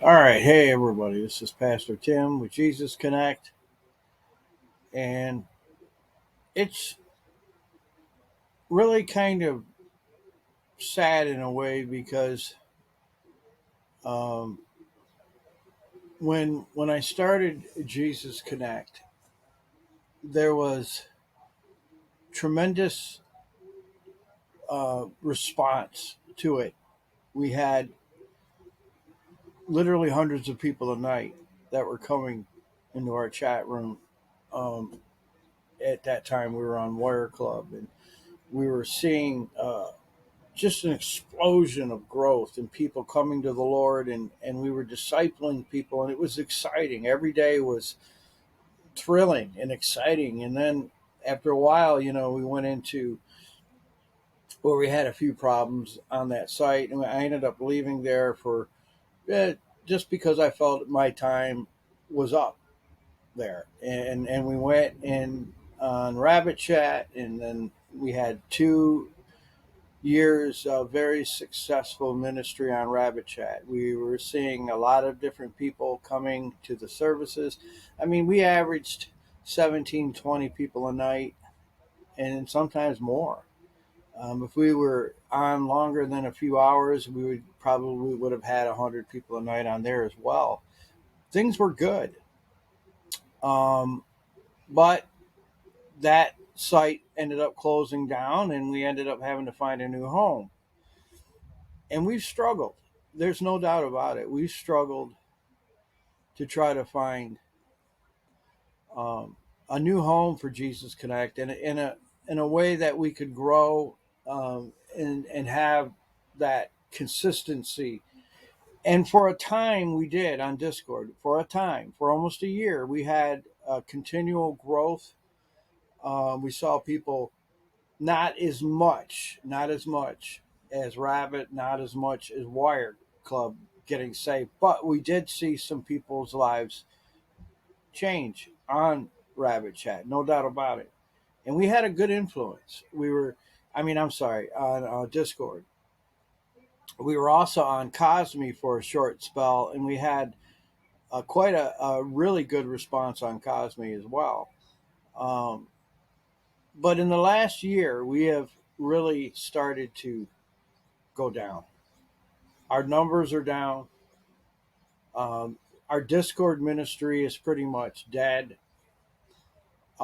All right, hey everybody, this is Pastor Tim with Jesusconnect, and it's really kind of sad in a way because um, when I started Jesusconnect, there was tremendous response to it. We had literally hundreds of people a night that were coming into our chat room. Um, at that time, we were on Wire Club, and we were seeing just an explosion of growth and people coming to the Lord, and we were discipling people, and it was exciting. Every day was thrilling and exciting. And then after a while, we went into where we had a few problems on that site, and I ended up leaving there for eh, just because I felt my time was up there. And we went in on Rabbit Chat, and then we had 2 years of very successful ministry on Rabbit Chat. We were seeing a lot of different people coming to the services. I mean, we averaged 17, 20 people a night, and sometimes more. If we were on longer than a few hours, we would have had 100 people a night on there as well. Things were good. Um, but that site ended up closing down, and we ended up having to find a new home. And we've struggled. There's no doubt about it. We've struggled to try to find um, a new home for Jesus Connect, and in a way that we could grow and have that consistency. And for a time, we did on Discord. For a time, for almost a year, we had continual growth. We saw people not as much as Rabbit, not as much as Wired Club getting saved, but we did see some people's lives change on Rabbit Chat, no doubt about it. And we had a good influence. I'm sorry, on Discord. We were also on Cosme for a short spell, and we had quite a really good response on Cosme as well. Um, but in the last year, we have really started to go down. Our numbers are down. Um, our Discord ministry is pretty much dead.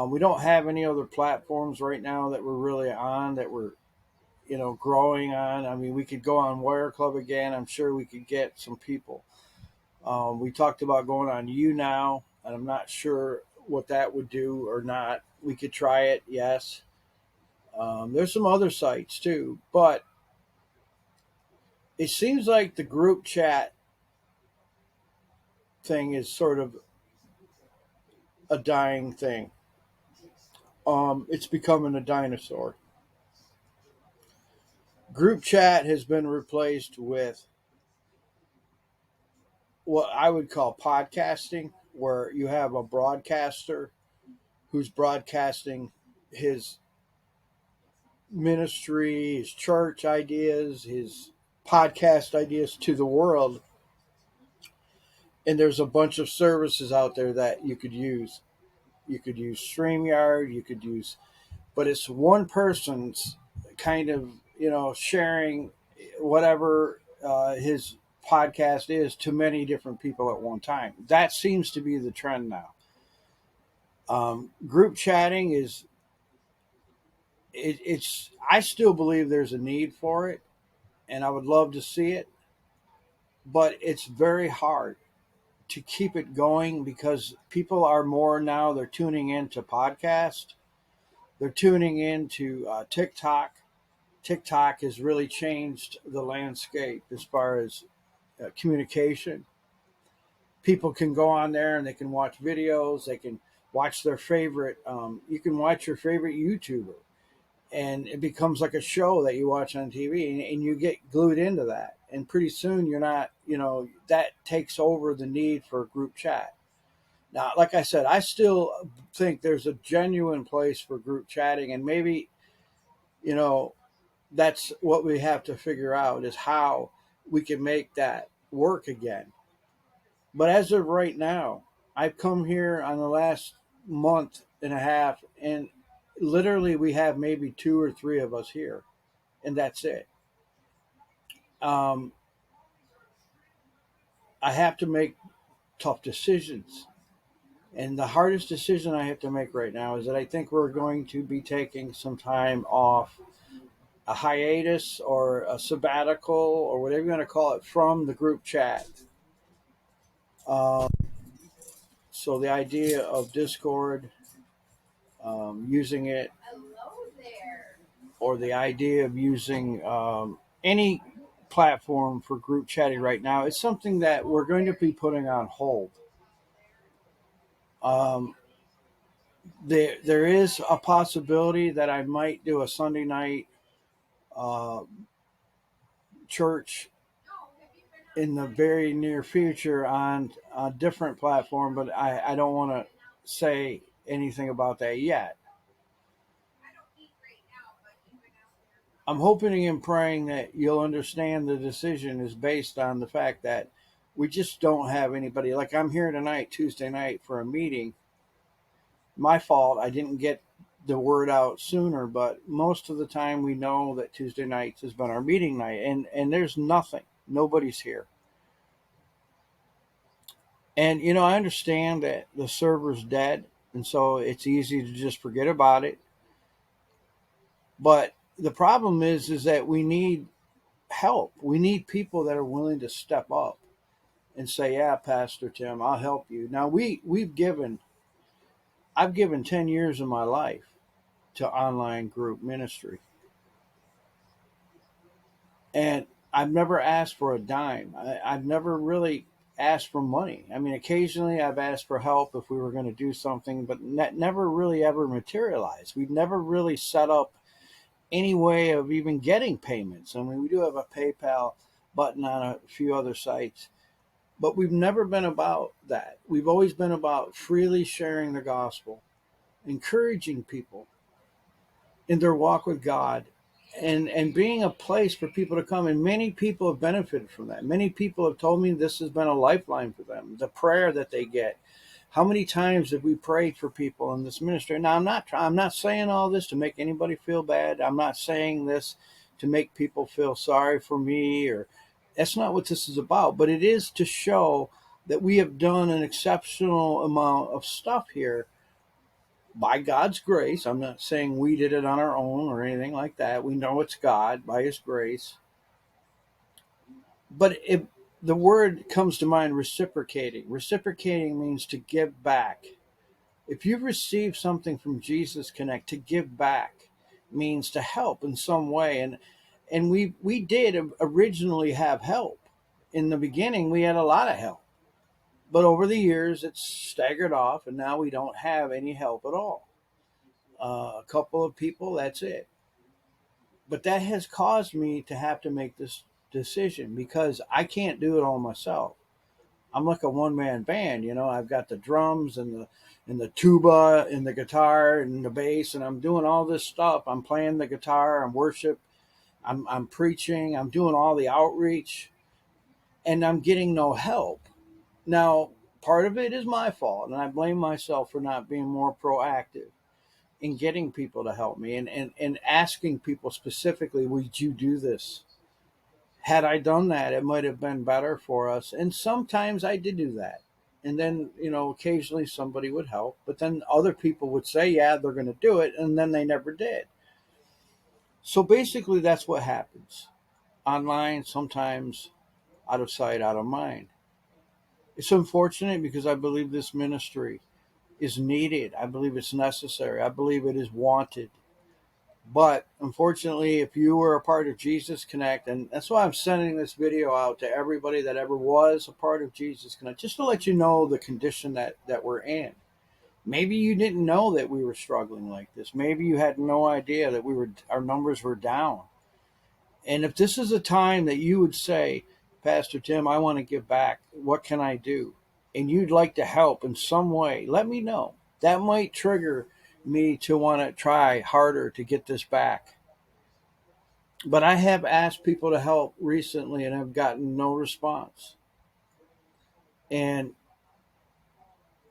We don't have any other platforms right now that we're really on that we're growing on. I mean, we could go on Wire Club again. I'm sure we could get some people. We talked about going on You Now, and I'm not sure what that would do or not. We could try it, yes. There's some other sites too, but it seems like the group chat thing is sort of a dying thing. It's becoming a dinosaur. Group chat has been replaced with what I would call podcasting, where you have a broadcaster who's broadcasting his ministry, his church ideas, his podcast ideas to the world. And there's a bunch of services out there that you could use. You could use StreamYard, but it's one person's kind of, sharing whatever his podcast is to many different people at one time. That seems to be the trend now. Group chatting it's I still believe there's a need for it, and I would love to see it, but it's very hard to keep it going because people are more now. They're tuning into podcast. They're tuning into TikTok. TikTok has really changed the landscape as far as communication. People can go on there and they can watch videos. They can watch their favorite. You can watch your favorite YouTuber, and it becomes like a show that you watch on TV, and you get glued into that. And pretty soon you're not. That takes over the need for group chat. Now, like I said, I still think there's a genuine place for group chatting, and maybe you know that's what we have to figure out is how we can make that work again. But as of right now, I've come here on the last month and a half, and literally we have maybe two or three of us here, and that's it. Um, I have to make tough decisions. And the hardest decision I have to make right now is that I think we're going to be taking some time off, a hiatus or a sabbatical or whatever you want to call it, from the group chat. Um, so the idea of Discord, using it, or the idea of using any platform for group chatting right now, is something that we're going to be putting on hold. Um, there is a possibility that I might do a Sunday night uh, church in the very near future on a different platform, but I don't want to say anything about that yet. I'm hoping and praying that you'll understand the decision is based on the fact that we just don't have anybody. Like, I'm here tonight, Tuesday night, for a meeting. My fault. I didn't get the word out sooner, but most of the time we know that Tuesday nights has been our meeting night, and there's nothing. Nobody's here. And I understand that the server's dead, and so it's easy to just forget about it. But the problem is that we need help. We need people that are willing to step up and say, "Yeah, Pastor Tim, I'll help you." Now I've given 10 years of my life to online group ministry, and I've never asked for a dime. I've never really asked for money. I mean, occasionally I've asked for help if we were going to do something, but that never really ever materialized. We've never really set up any way of even getting payments. I mean, we do have a PayPal button on a few other sites, but we've never been about that. We've always been about freely sharing the gospel, encouraging people in their walk with God, and being a place for people to come. And many people have benefited from that. Many people have told me this has been a lifeline for them. The prayer that they get. How many times have we prayed for people in this ministry? Now, I'm not saying all this to make anybody feel bad. I'm not saying this to make people feel sorry for me, or that's not what this is about. But it is to show that we have done an exceptional amount of stuff here by God's grace. I'm not saying we did it on our own or anything like that. We know it's God by His grace. But the word comes to mind, reciprocating. Reciprocating means to give back. If you've received something from Jesusconnect, to give back means to help in some way. And we did originally have help. In the beginning, we had a lot of help. But over the years, it's staggered off, and now we don't have any help at all. A couple of people, that's it. But that has caused me to have to make this decision because I can't do it all myself. I'm like a one man band, I've got the drums and the tuba and the guitar and the bass, and I'm doing all this stuff. I'm playing the guitar, I'm worship, I'm preaching, I'm doing all the outreach, and I'm getting no help. Now, part of it is my fault, and I blame myself for not being more proactive in getting people to help me, and asking people specifically, would you do this? Had I done that, it might have been better for us. And sometimes I did do that. And then, occasionally somebody would help, but then other people would say, yeah, they're going to do it. And then they never did. So basically, that's what happens online, sometimes out of sight, out of mind. It's unfortunate because I believe this ministry is needed. I believe it's necessary. I believe it is wanted. But unfortunately, if you were a part of Jesusconnect, and that's why I'm sending this video out to everybody that ever was a part of Jesusconnect, just to let you know the condition that we're in. Maybe you didn't know that we were struggling like this. Maybe you had no idea that our numbers were down. And if this is a time that you would say, Pastor Tim, I want to give back, what can I do? And you'd like to help in some way, let me know. That might trigger me to want to try harder to get this back. But I have asked people to help recently and have gotten no response. And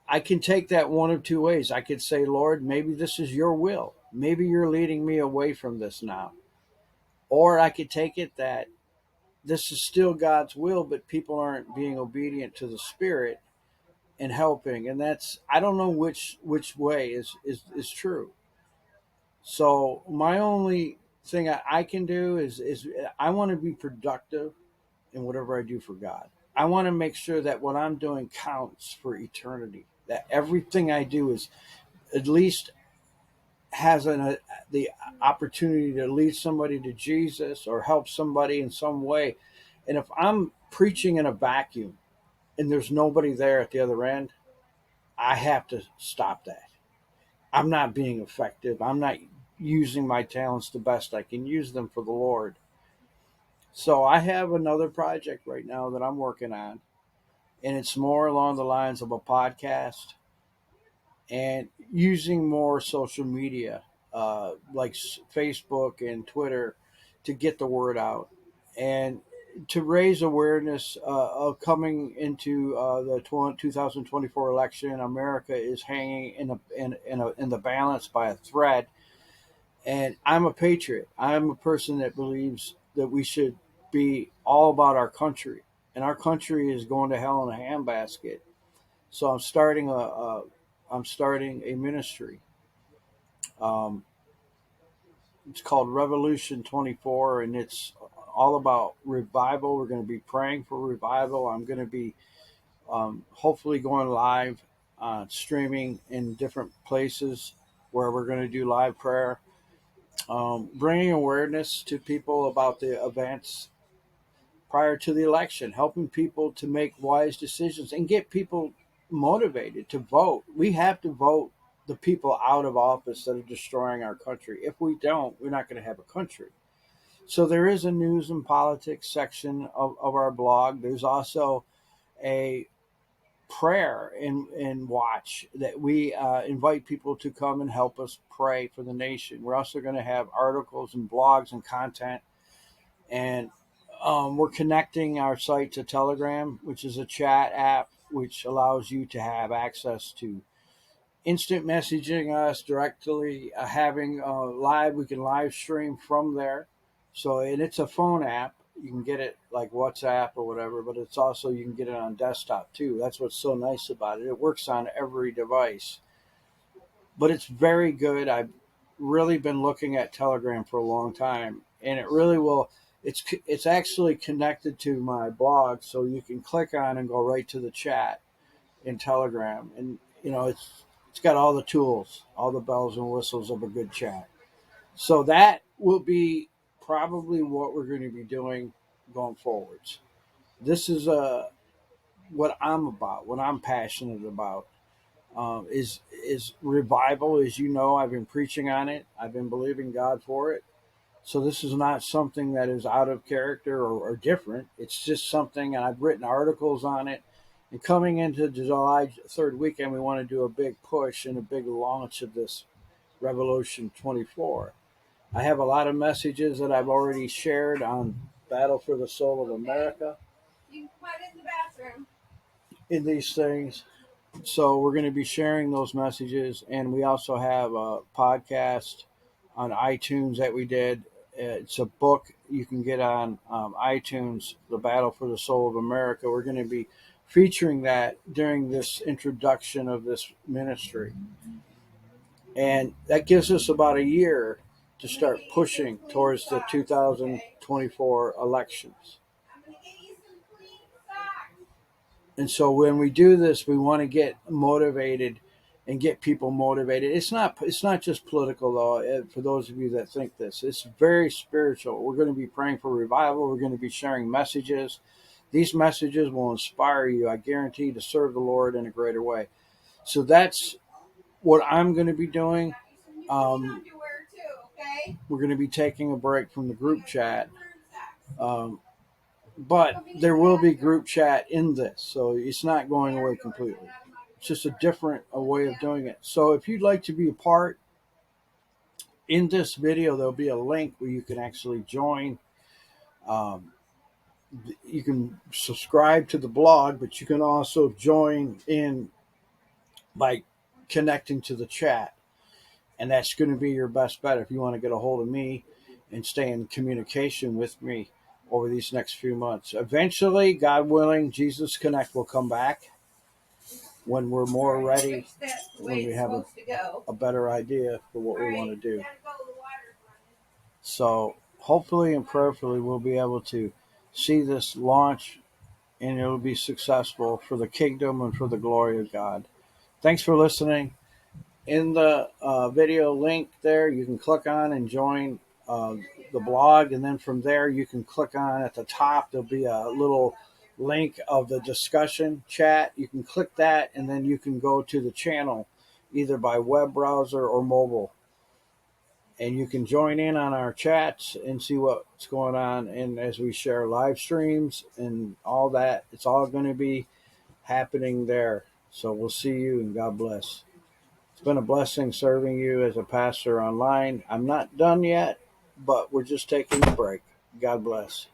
I can take that one of two ways. I could say, Lord, maybe this is your will. Maybe you're leading me away from this now. Or I could take it that this is still God's will, but people aren't being obedient to the Spirit and helping. And that's, I don't know which way is true. So my only thing I can do is I want to be productive in whatever I do for God. I want to make sure that what I'm doing counts for eternity. That everything I do is at least has the opportunity to lead somebody to Jesus or help somebody in some way. And if I'm preaching in a vacuum and there's nobody there at the other end, I have to stop that. I'm not being effective. I'm not using my talents the best I can use them for the Lord. So I have another project right now that I'm working on, and it's more along the lines of a podcast and using more social media, like Facebook and Twitter, to get the word out and to raise awareness of coming into the 2024 election. America is hanging in the balance by a thread, and I'm a patriot. I'm a person that believes that we should be all about our country, and our country is going to hell in a handbasket. So I'm starting a ministry. Um, it's called Revolution 24, and it's all about revival. We're going to be praying for revival. I'm going to be hopefully going live, streaming in different places where we're going to do live prayer, bringing awareness to people about the events prior to the election, helping people to make wise decisions and get people motivated to vote. We have to vote the people out of office that are destroying our country. If we don't, we're not going to have a country. So there is a news and politics section of our blog. There's also a prayer and watch that we invite people to come and help us pray for the nation. We're also going to have articles and blogs and content, and we're connecting our site to Telegram, which is a chat app which allows you to have access to instant messaging us directly, having live. We can live stream from there. So, and it's a phone app. You can get it like WhatsApp or whatever, but it's also, you can get it on desktop too. That's what's so nice about it. It works on every device, but it's very good. I've really been looking at Telegram for a long time, and it really will. It's actually connected to my blog, so you can click on and go right to the chat in Telegram, and it's got all the tools, all the bells and whistles of a good chat. So that will be probably what we're going to be doing going forwards. This is what I'm about, what I'm passionate about. Is revival. As you know, I've been preaching on it. I've been believing God for it. So this is not something that is out of character or different. It's just something, and I've written articles on it. And coming into July 3rd weekend, we want to do a big push and a big launch of this Revolution 24. I have a lot of messages that I've already shared on Battle for the Soul of America. You can put it in the bathroom. In these things. So we're going to be sharing those messages, and we also have a podcast on iTunes that we did. It's a book you can get on iTunes, The Battle for the Soul of America. We're going to be featuring that during this introduction of this ministry. And that gives us about a year to start pushing towards the 2024 elections. And so when we do this, we want to get motivated and get people motivated. It's not just political though. For those of you that think this, it's very spiritual. We're going to be praying for revival. We're going to be sharing messages. These messages will inspire you, I guarantee, to serve the Lord in a greater way. So that's what I'm going to be doing. We're going to be taking a break from the group chat. But there will be group chat in this, so it's not going away completely. It's just a different way of doing it. So if you'd like to be a part, in this video, there'll be a link where you can actually join. Um, You can subscribe to the blog, but you can also join in by connecting to the chat. And that's going to be your best bet if you want to get a hold of me and stay in communication with me over these next few months. Eventually, God willing, Jesusconnect will come back when we're more ready, when we have a better idea for what we want to do. So hopefully and prayerfully we'll be able to see this launch and it'll be successful for the kingdom and for the glory of God. Thanks for listening. In the video link there, you can click on and join uh, the blog, and then from there you can click on at the top. There'll be a little link of the discussion chat. You can click that, and then you can go to the channel either by web browser or mobile, and you can join in on our chats and see what's going on. And as we share live streams and all that, it's all going to be happening there. So we'll see you, and God bless. It's been a blessing serving you as a pastor online. I'm not done yet, but we're just taking a break. God bless.